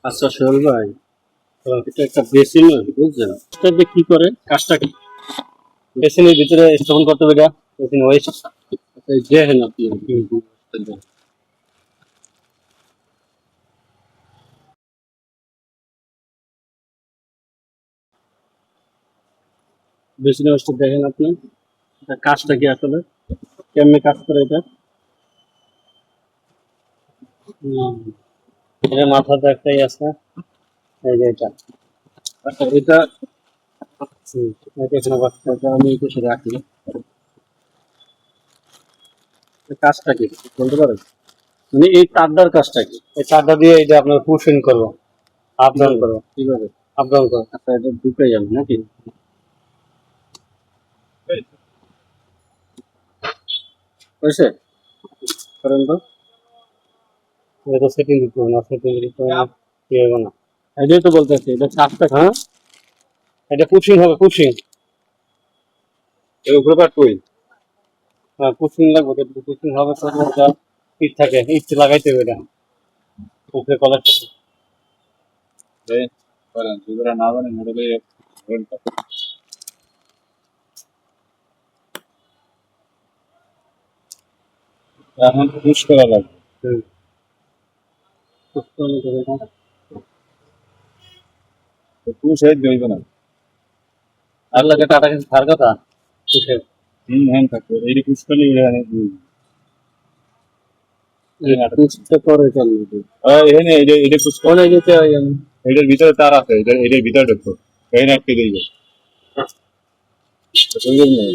আচ্ছা সোহেল ভাই, এটা একটা বেসিন, বুঝছেন? এটা দিয়ে কি করে, কাজটা কি? বেসিনের ভিতরে স্থাপন করতে হবে, এটা বেসিন ওয়েস্ট দেখেন আপনি। বেসিন ওয়েস্ট দেখেন আপনি, এটা কাজটা কি আসলে, কেমনে কাজ করে এটা? হুম, এটা মাথাতে একটাই আছে, এই যে এটা। আচ্ছা এটা, এটা এখানে বাচ্চা, এটা আমি একটু সেটা রাখি। কাজটা কি বলতে পারেন? মানে এই তারটার কাজটা কি? এই তারটা দিয়ে এই যে আপনার পুশিং করবো, আপ ডাউন করবো, কিভাবে আপ ডাউন করবো? আচ্ছা এটা ঢুকে যাবে নাকি? হয়েছে? করেন তো, এটা সেটিং দিতে হবে না, সেটিং দিতে হবে না, কি হবে না। এটাই তো বলতেছি, এটা কাজটা, হ্যাঁ এটা পুশিং হবে, পুশিং। এর উপরে পাট কই? হ্যাঁ পুশিং লাগবে, কিন্তু পুশিং হবে তো একটা ইট থাকে, ইট লাগাইতে হবে এটা উপরে কলার। এই করেন দুপুরে না জানি মোড়লে এখন পুশ করা লাগবে। হুম, পুশ করলে তো এটা পুশ হয়ে যাইবে না। আর লাগে টাটা কিন্তু ধার কথা পুশের। হ্যাঁ থাকবে এই পুশ করলে পুশটা করে চালু এখানে এই পুশ কোনে যেতে হয় এটার ভিতরে তার আছে, এটার ভিতরে ঢুকবো এখানে আটকে দিইবে। বুঝলেন না?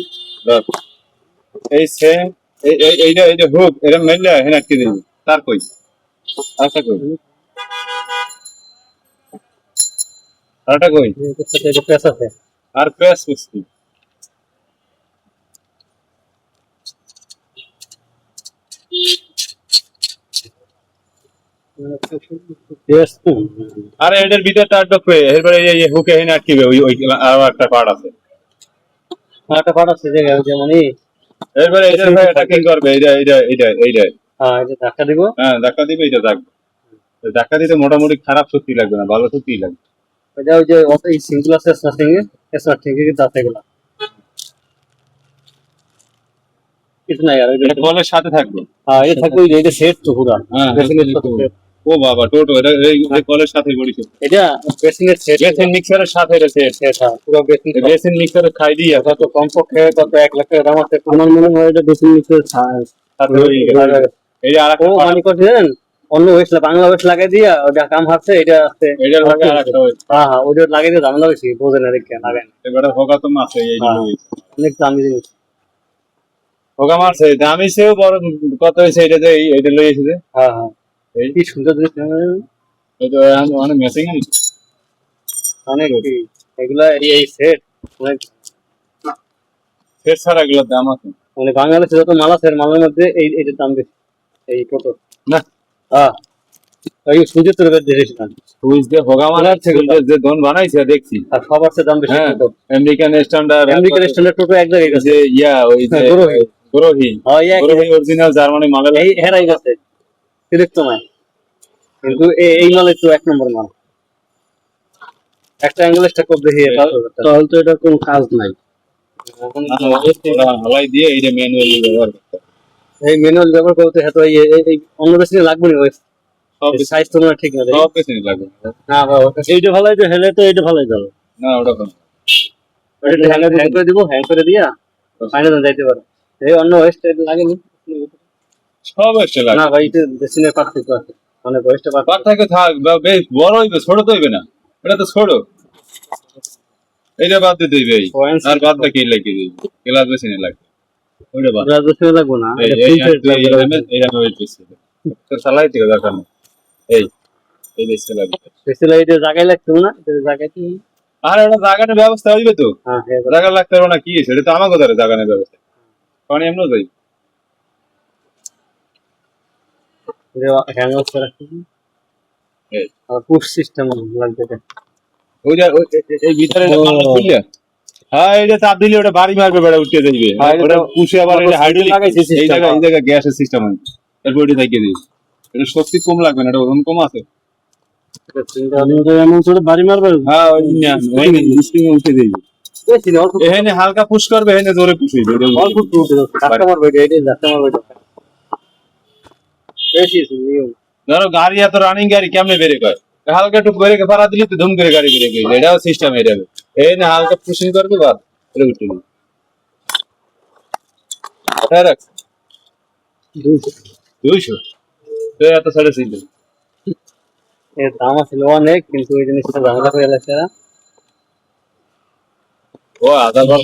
দেখ, এই সেম এইটা হুক এটা মেললে এখানে আটকে দিইবে। তার কই আরেকটা কই আরেকটা কই সাথে এটা পেঁচ আছে। আর প্রেস করছি পেঁচ আর এটার ভিতরে তার ঢুকবে এরপরে এই হুকে এখানে আটকিবে ওই আর একটা পার্ট আছে। একটা পাট আছে জায়গায় যেমন এরপরে এটার ভাই এটা কি করবে এইটা হ্যাঁ এই যে ধাক্কা দিব। হ্যাঁ ধাক্কা দিবে এটা থাকবে। ধাক্কা দিতে মোটামুটি খারাপ শক্তি লাগবে না, ভালো শক্তি লাগবে। এটা ওই যে অত এই সিঙ্গল আছে স্টার্টিং এ, স্টার্টিং এ কিন্তু আছে এগুলা কিছু নাই। আর এটা কলের সাথে থাকবে। হ্যাঁ এটা থাকবে, ওই যে এটা সেট তো পুরা হ্যাঁ বেসিনের সাথে। ও বাবা টোটো এটা এই কলের সাথে বড়ি এটা বেসিনের সেট, বেসিন মিক্সারের সাথে এটা সেট। পুরো বেসিন। বেসিন মিক্সারে খাই দিয়ে এটা তো কমপক্ষে কত 1 লাখ টাকা দাম আছে আমার মনে হয়। এটা বেসিন নিচে সাথে ওই এই যে আরেকটা ও মানে করছেন অন্য ওয়েস্ট বাংলা ওয়েস্ট লাগাই দিয়া ওটা কাম হারছে, এটা আছে এটার ভাগে আরেকটা ওই হ্যাঁ হ্যাঁ ওটা লাগাই দিয়ে ঝামেলা বেশি, বোঝেন না দেখে লাগাই না। এবারে হোগা তো মাছ এই হ্যাঁ অনেক দামি জিনিস। হোগা মারছে দামি সেও বড় কত হয়েছে এটাতে এইটা লই এসেছে। হ্যাঁ হ্যাঁ এই কি সুন্দর জিনিস এই তো অনেক মেসিং আছে অনেক এগুলা এই সেট অনেক সেট ছাড়া এগুলোর দাম আছে মানে বাংলাদেশে যত মাল আছে এর মালের মধ্যে এইটার দাম বেশি, এই টোটো। না। হ্যাঁ এই সুজিত জিনিস না, সুইচ দিয়ে হোগা মারার যে দন বানাইছে দেখছি। আর সবার চেয়ে দাম বেশি হ্যাঁ টোটো। আমেরিকান স্ট্যান্ডার্ড আমেরিকান স্ট্যান্ডার্ড টোটো এক জায়গায় গেছে। যে ইয়া ওই যে গ্রোহি। গ্রোহি হ্যাঁ গ্রোহি অরিজিনাল জার্মানি মালের এই হেরাই গেছে সিলেক্ট নয়, কিন্তু এই মাল একটু 1 নম্বর মাল। একটা অ্যাঙ্গেল স্টাক করতে দেখি তাহলে তো এটা কোনো কাজ নাই। হালাই দিয়ে এই যে ম্যানুয়ালি ব্যবহার করতে হবে। এই ম্যানুয়াল ব্যবহার করতে হয়তো এই অন্য বেশি লাগবে না, ওই সব সাইজ তো মনে ঠিক না সব কিছু লাগবে না বাবা। এইটা ভালো হয়েছে, হেলে তো এইটা ভালো হয়ে না ওটা কোনো হ্যাং করে দিব, হ্যাং করে দিয়া ফাইনাল যাইতে পারে। এই অন্য ওয়েস্ট লাগেনি সব এসে না লাগবে। ভাই, এটা বেসিনের পার্থক্য আছে, মানে ওয়েস্টে পার থাকে থাক বেশ বড় হইবে ছোট তো হইবে না, এটা তো ছোট এইটা বাদ দিতে হইবে এই আর বাদ বাকি লাগিয়ে দিবি ক্লাস বেশি না লাগবে ওইটা বাদ বেশি লাগবো না, এই এই এইটা ওয়েট বেশি তো সালাই থেকে দরকার নেই এই এই বেশি লাগবে। বেশি লাইটে জায়গায় লাগতো না, এটা জায়গায় কি আর এটা জায়গাটার ব্যবস্থা হইবে তো, হ্যাঁ জায়গা লাগতে পারবে না কি সেটা তো আমার কথা জায়গার ব্যবস্থা কারণ এমন যাই হ্যাং অফ করে এই আর পুশ সিস্টেম লাগবে এটা। ওই যে এই ভিতরে খুললে হ্যাঁ এটা চাপ দিলে ওটা বাড়ি মারবে বেড়া উঠে যাইবে ওটা পুষে আবার এটা হাইড্রোলিক এই জায়গা গ্যাসের সিস্টেম আছে এরপর ওটা থাকিয়ে দিই এটা শক্তি কম লাগবে না, এটা ওজন কম আছে আমি তো এমন করে বাড়ি মারবে হ্যাঁ ওই না ওই স্প্রিং উঠে দেই বেশি না, অল্প এখানে হালকা পুশ করবে এখানে জোরে পুশ হইবে অল্প একটু উঠে যাচ্ছে কাস্টমার বেডে এটা কাস্টমার বেডে বেশি নিয়ম ধরো গাড়ি এত রানিং গাড়ি কেমনে বেরে কয় হালকা একটু করে ফাড়া দিলি তো ধুম করে গাড়ি বেরে গেছে এটাও সিস্টেম এটা এই না হালকা পুশিং করবে বাদ এটা উঠে দিবে এটা রাখ 200 তো এত সাড়ে সিঙ্গেল এর দাম আছে অনেক, কিন্তু ওই জিনিসটা ঝামেলা করে লাগছে না। ও আধা বার